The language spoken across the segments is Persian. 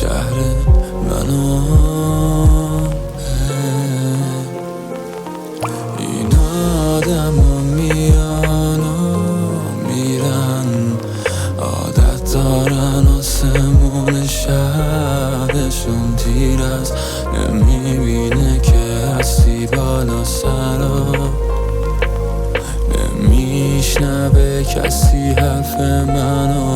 شهر منو این آدم ها میان و میرن، عادت دارن آسمون شبشون تیر است، نمیبینه که هستی بالا سرا، نمیشنوه کسی حرف منو.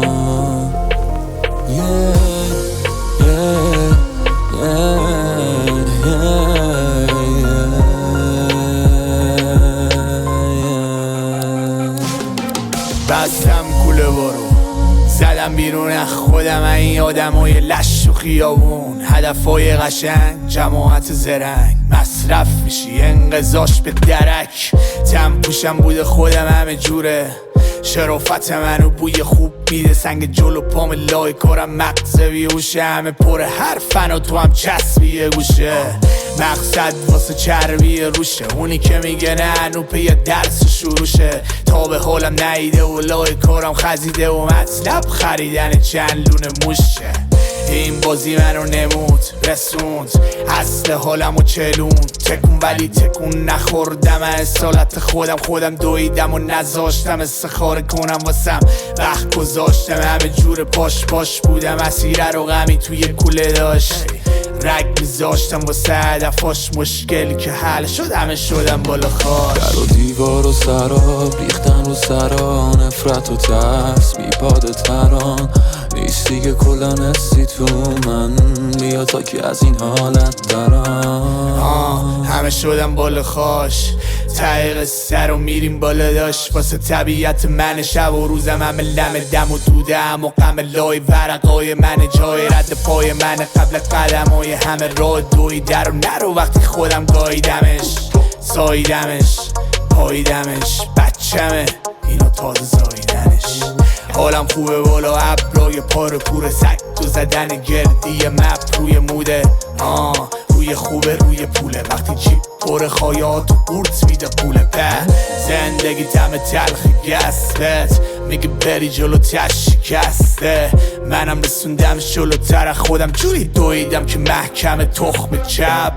بستم کوله برو، زدم بیرون از خودم این آدمای لش و خیابون، هدفای قشنگ، جماعت زرنگ، مصرف میشی انقضاش به درک، تم پوشم بود خودم همه جوره، شرافت منو بوی خوب میده، سنگ جلو پام لای کارم مغزه بیهوشه، همه پر حرفن و تو هم چسبیه گوشه، مقصد واسه چربی روشه، اونی که میگه نه هنو پی درس شروعشه، تا به حالم نیده و لای کارم خزیده و مطلب خریدن چند لونه موشه، این بازی منو نمود رسوند، اصل حالم و چلوند، تکون ولی تکون نخوردم، اصالت خودم دویدم و نذاشتم استخاره کنم واسم، وقت گذاشتم همه جور پاش بودم، اسیره رو غمی توی کوله داشت، رگ میذاشتم واسه هدفاش، مشکلی که حل شد همه شدم بالا خواش، در و دیوار و سراب ریختن رو سرا، نفرت و ترس بیپاده تران، نیستی که کلا نستی تو من، بیا تا که از این حالت درام، همه شدم بالا خواش، تایق سر و میریم بالا داشت، واسه طبیعت من شب و روزم همه لم دم و دودم و غم لای ورقای من، جای رد پای من قبل قدمای همه راه دوی در و نرو، وقتی خودم گاییدمش ساییدمش پاییدمش، بچمه اینا تازه زاییدنش، حالم خوبه بالا ابرای پار کور، سگ و زدن گردی مپ روی موده، روی خوبه روی پوله، وقتی جیب پر خایات و قورت میده قوله، به زندگی تم تلخ گسلت میگه بری جلو شکسته، منم رسوندم جلوتر خودم، جوری دویدم که محکم تخم چپ.